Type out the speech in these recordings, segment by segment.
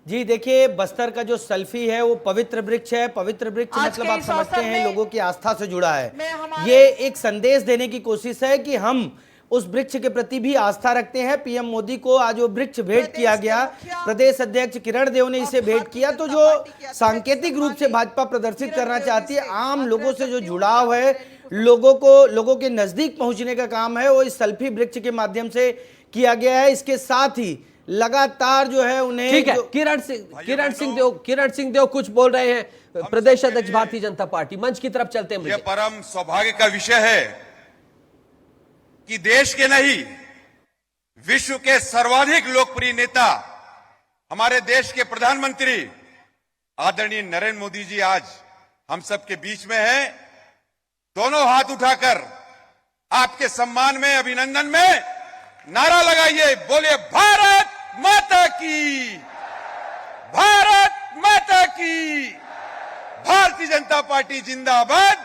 जी देखिए, बस्तर का जो सल्फी है वो पवित्र वृक्ष है। पवित्र वृक्ष मतलब आप समझते हैं लोगों की आस्था से जुड़ा है। ये एक संदेश देने की कोशिश है कि हम उस वृक्ष के प्रति भी आस्था रखते हैं। पीएम मोदी को आज वो वृक्ष भेंट किया गया, प्रदेश अध्यक्ष किरण देव ने इसे भेंट किया। तो जो सांकेतिक रूप से भाजपा प्रदर्शित करना चाहती है, आम लोगों से जो जुड़ाव है, लोगों के नजदीक पहुंचने का काम है, वो इस सल्फी वृक्ष के माध्यम से किया गया है। इसके साथ ही लगातार जो है उन्हें, ठीक है, किरण सिंह देव कुछ बोल रहे हैं, प्रदेश अध्यक्ष भारतीय जनता पार्टी। मंच की तरफ चलते हैं। यह परम सौभाग्य का विषय है कि देश के नहीं, विश्व के सर्वाधिक लोकप्रिय नेता, हमारे देश के प्रधानमंत्री आदरणीय नरेंद्र मोदी जी आज हम सबके बीच में हैं। दोनों हाथ उठाकर आपके सम्मान में, अभिनंदन में नारा लगाइए, बोलिए भारत माता की, भारत माता की, भारतीय जनता पार्टी जिंदाबाद,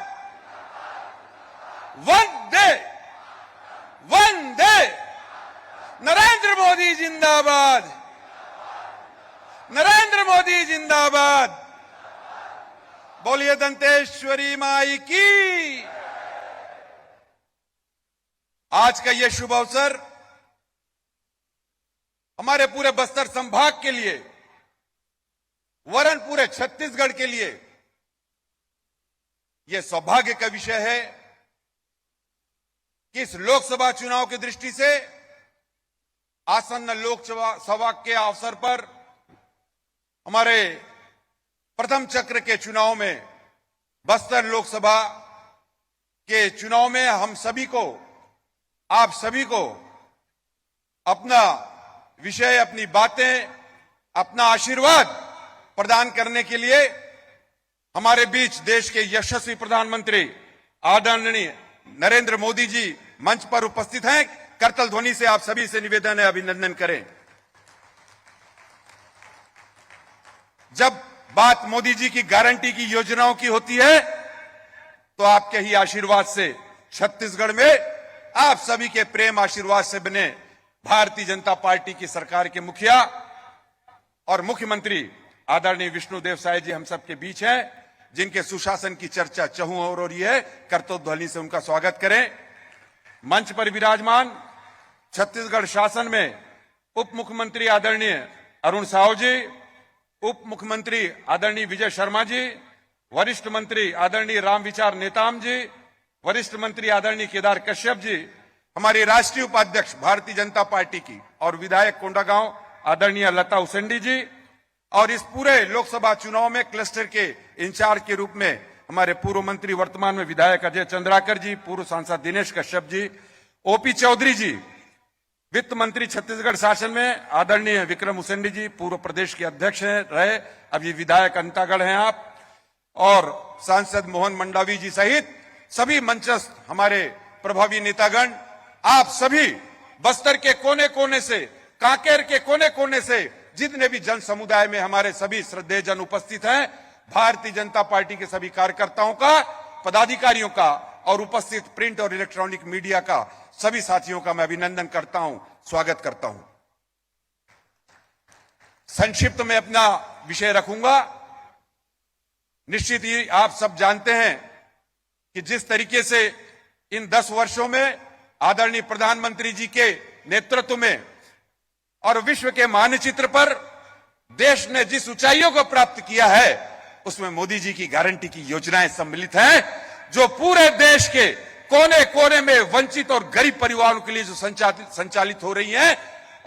वंदे वंदे, नरेंद्र मोदी जिंदाबाद, नरेंद्र मोदी जिंदाबाद, बोलिए दंतेश्वरी माई की। आज का यह शुभ अवसर हमारे पूरे बस्तर संभाग के लिए, वरन पूरे छत्तीसगढ़ के लिए यह सौभाग्य का विषय है कि इस लोकसभा चुनाव की दृष्टि से, आसन्न लोकसभा के अवसर पर, हमारे प्रथम चक्र के चुनाव में, बस्तर लोकसभा के चुनाव में हम सभी को, आप सभी को अपना विषय, अपनी बातें, अपना आशीर्वाद प्रदान करने के लिए हमारे बीच देश के यशस्वी प्रधानमंत्री आदरणीय नरेंद्र मोदी जी मंच पर उपस्थित हैं। करतल ध्वनि से आप सभी से निवेदन है, अभिनंदन करें। जब बात मोदी जी की गारंटी की योजनाओं की होती है तो आपके ही आशीर्वाद से छत्तीसगढ़ में आप सभी के प्रेम आशीर्वाद से बने भारतीय जनता पार्टी की सरकार के मुखिया और मुख्यमंत्री आदरणीय विष्णुदेव साय जी हम सबके बीच हैं, जिनके सुशासन की चर्चा चहुं ओर हो रही है। करतोध्वनि से उनका स्वागत करें। मंच पर विराजमान छत्तीसगढ़ शासन में उप मुख्यमंत्री आदरणीय अरुण साहू जी, उप मुख्यमंत्री आदरणीय विजय शर्मा जी, वरिष्ठ मंत्री आदरणीय रामविचार नेताम जी, वरिष्ठ मंत्री आदरणीय केदार कश्यप जी, हमारी राष्ट्रीय उपाध्यक्ष भारतीय जनता पार्टी की और विधायक कोंडागांव आदरणीय लता उसेंडी जी, और इस पूरे लोकसभा चुनाव में क्लस्टर के इंचार्ज के रूप में हमारे पूर्व मंत्री, वर्तमान में विधायक अजय चंद्राकर जी, पूर्व सांसद दिनेश कश्यप जी, ओपी चौधरी जी, वित्त मंत्री छत्तीसगढ़ शासन में आदरणीय विक्रम उसेंडी जी, पूर्व प्रदेश के अध्यक्ष रहे, अभी विधायक अंतागढ़ हैं आप, और सांसद मोहन मंडावी जी सहित सभी मंचस्थ हमारे प्रभावी नेतागण, आप सभी बस्तर के कोने कोने से, कांकेर के कोने कोने से जितने भी जन समुदाय में हमारे सभी श्रद्धेय जन उपस्थित हैं, भारतीय जनता पार्टी के सभी कार्यकर्ताओं का, पदाधिकारियों का और उपस्थित प्रिंट और इलेक्ट्रॉनिक मीडिया का सभी साथियों का मैं अभिनंदन करता हूं, स्वागत करता हूं। संक्षिप्त में अपना विषय रखूंगा। निश्चित ही आप सब जानते हैं कि जिस तरीके से इन 10 वर्षों में आदरणीय प्रधानमंत्री जी के नेतृत्व में और विश्व के मानचित्र पर देश ने जिस ऊंचाइयों को प्राप्त किया है, उसमें मोदी जी की गारंटी की योजनाएं सम्मिलित हैं, जो पूरे देश के कोने कोने में वंचित और गरीब परिवारों के लिए जो संचालित हो रही हैं।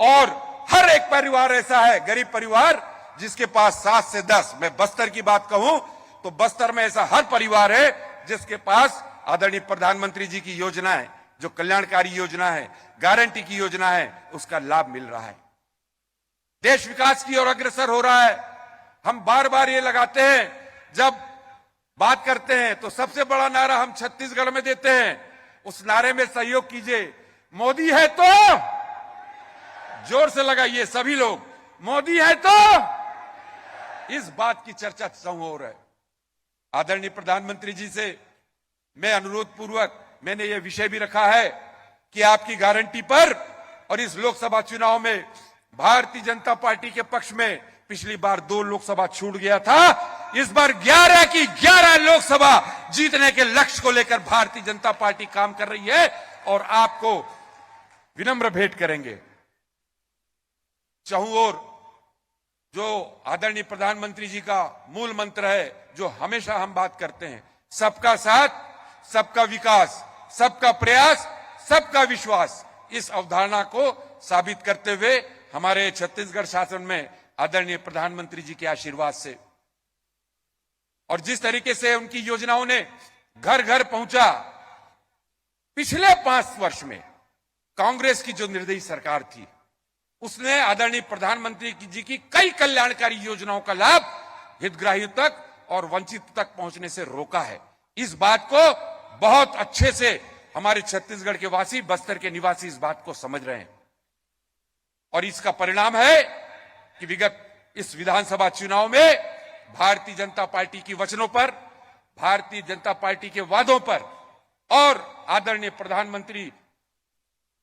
और हर एक परिवार ऐसा है, गरीब परिवार, जिसके पास 7 से 10, मैं बस्तर की बात कहूं तो बस्तर में ऐसा हर परिवार है जिसके पास आदरणीय प्रधानमंत्री जी की योजना है, जो कल्याणकारी योजना है, गारंटी की योजना है, उसका लाभ मिल रहा है। देश विकास की ओर अग्रसर हो रहा है। हम बार बार ये लगाते हैं, जब बात करते हैं तो सबसे बड़ा नारा हम छत्तीसगढ़ में देते हैं, उस नारे में सहयोग कीजिए, मोदी है तो, जोर से लगाइए सभी लोग, मोदी है तो। इस बात की चर्चा हो रहा है। आदरणीय प्रधानमंत्री जी से मैं अनुरोध पूर्वक मैंने ये विषय भी रखा है कि आपकी गारंटी पर और इस लोकसभा चुनाव में भारतीय जनता पार्टी के पक्ष में पिछली बार 2 लोकसभा छूट गया था, इस बार 11 की 11 लोकसभा जीतने के लक्ष्य को लेकर भारतीय जनता पार्टी काम कर रही है और आपको विनम्र भेंट करेंगे। चाहूं और जो आदरणीय प्रधानमंत्री जी का मूल मंत्र है, जो हमेशा हम बात करते हैं, सबका साथ, सबका विकास, सबका प्रयास, सबका विश्वास, इस अवधारणा को साबित करते हुए हमारे छत्तीसगढ़ शासन में आदरणीय प्रधानमंत्री जी के आशीर्वाद से और जिस तरीके से उनकी योजनाओं ने घर घर पहुंचा, पिछले 5 वर्ष में कांग्रेस की जो निर्दयी सरकार थी उसने आदरणीय प्रधानमंत्री जी की कई कल्याणकारी योजनाओं का लाभ हितग्राहियों तक और वंचित तक पहुंचने से रोका है। इस बात को बहुत अच्छे से हमारे छत्तीसगढ़ के वासी, बस्तर के निवासी इस बात को समझ रहे हैं और इसका परिणाम है कि विगत इस विधानसभा चुनाव में भारतीय जनता पार्टी की वचनों पर, भारतीय जनता पार्टी के वादों पर और आदरणीय प्रधानमंत्री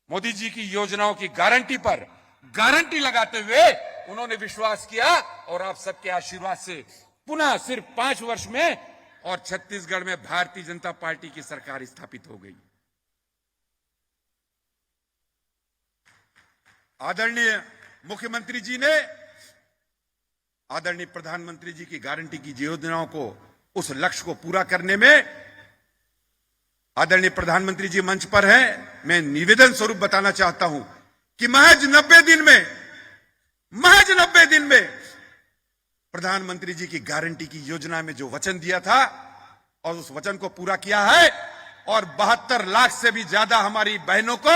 मोदी जी की योजनाओं की गारंटी पर गारंटी लगाते हुए उन्होंने विश्वास किया और आप सबके आशीर्वाद से पुनः सिर्फ 5 वर्ष में और छत्तीसगढ़ में भारतीय जनता पार्टी की सरकार स्थापित हो गई। आदरणीय मुख्यमंत्री जी ने आदरणीय प्रधानमंत्री जी की गारंटी की योजनाओं को, उस लक्ष्य को पूरा करने में आदरणीय प्रधानमंत्री जी मंच पर हैं। मैं निवेदन स्वरूप बताना चाहता हूं कि महज 90 दिन में प्रधानमंत्री जी की गारंटी की योजना में जो वचन दिया था और उस वचन को पूरा किया है और 72 लाख से भी ज्यादा हमारी बहनों को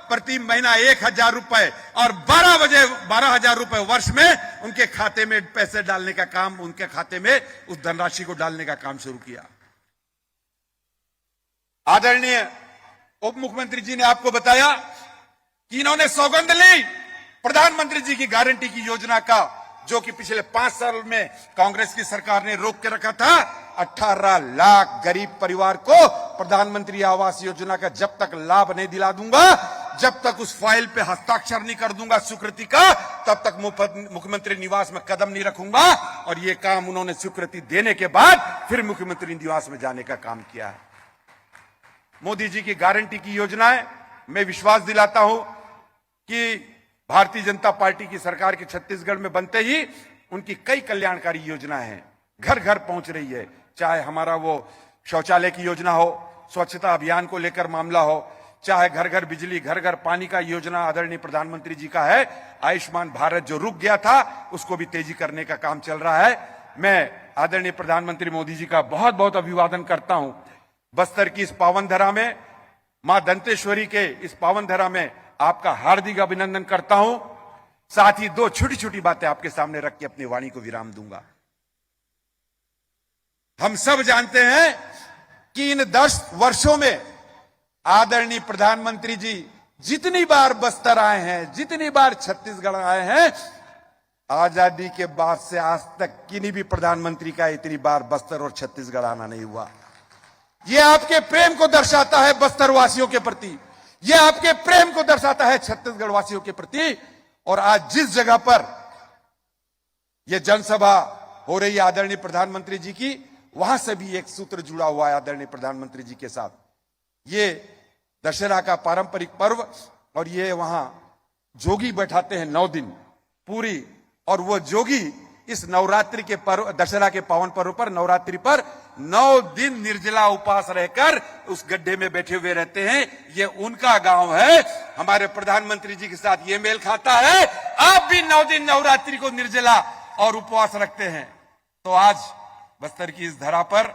प्रति महीना 1,000 रुपए और 12,000 रुपए वर्ष में उनके खाते में पैसे डालने का काम, उनके खाते में उस धनराशि को डालने का काम शुरू किया। आदरणीय उप मुख्यमंत्री जी ने आपको बताया कि इन्होंने सौगंध ली प्रधानमंत्री जी की गारंटी की योजना का, जो कि पिछले 5 साल में कांग्रेस की सरकार ने रोक के रखा था। 18 लाख गरीब परिवार को प्रधानमंत्री आवास योजना का जब तक लाभ नहीं दिला दूंगा, जब तक उस फाइल पे हस्ताक्षर नहीं कर दूंगा स्वीकृति का, तब तक मुख्यमंत्री निवास में कदम नहीं रखूंगा। और ये काम उन्होंने स्वीकृति देने के बाद फिर मुख्यमंत्री निवास में जाने का काम किया है। मोदी जी की गारंटी की योजनाएं, मैं विश्वास दिलाता हूं कि भारतीय जनता पार्टी की सरकार के छत्तीसगढ़ में बनते ही उनकी कई कल्याणकारी योजनाएं हैं, घर घर पहुंच रही है। चाहे हमारा वो शौचालय की योजना हो, स्वच्छता अभियान को लेकर मामला हो, चाहे घर घर बिजली, घर घर पानी का योजना आदरणीय प्रधानमंत्री जी का है। आयुष्मान भारत जो रुक गया था उसको भी तेजी करने का काम चल रहा है। मैं आदरणीय प्रधानमंत्री मोदी जी का बहुत बहुत अभिवादन करता हूं। बस्तर की इस पावन धरा में, मां दंतेश्वरी के इस पावन धरा में आपका हार्दिक अभिनंदन करता हूं। साथ ही 2 छोटी छोटी बातें आपके सामने रख के अपनी वाणी को विराम दूंगा। हम सब जानते हैं कि इन 10 वर्षों में आदरणीय प्रधानमंत्री जी जितनी बार बस्तर आए हैं, जितनी बार छत्तीसगढ़ आए हैं, आजादी के बाद से आज तक किन्हीं भी प्रधानमंत्री का इतनी बार बस्तर और छत्तीसगढ़ आना नहीं हुआ। यह आपके प्रेम को दर्शाता है बस्तर वासियों के प्रति, यह आपके प्रेम को दर्शाता है छत्तीसगढ़ वासियों के प्रति। और आज जिस जगह पर यह जनसभा हो रही है आदरणीय प्रधानमंत्री जी की, वहां से भी एक सूत्र जुड़ा हुआ है आदरणीय प्रधानमंत्री जी के साथ। ये दशहरा का पारंपरिक पर्व और ये वहां जोगी बैठाते हैं 9 दिन पूरी, और वो जोगी इस नवरात्रि के पर्व, दशहरा के पावन पर्व पर, नवरात्रि पर 9 दिन निर्जला उपवास रहकर उस गड्ढे में बैठे हुए रहते हैं। ये उनका गांव है। हमारे प्रधानमंत्री जी के साथ ये मेल खाता है। आप भी 9 दिन नवरात्रि को निर्जला और उपवास रखते हैं। तो आज बस्तर की इस धरा पर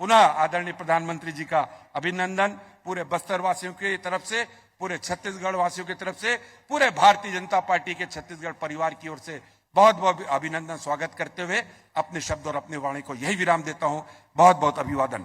पुनः आदरणीय प्रधानमंत्री जी का अभिनंदन पूरे बस्तर वासियों की तरफ से, पूरे छत्तीसगढ़ वासियों की तरफ से, पूरे भारतीय जनता पार्टी के छत्तीसगढ़ परिवार की ओर से बहुत बहुत अभिनंदन, स्वागत करते हुए अपने शब्द और अपनी वाणी को यही विराम देता हूं। बहुत बहुत अभिवादन।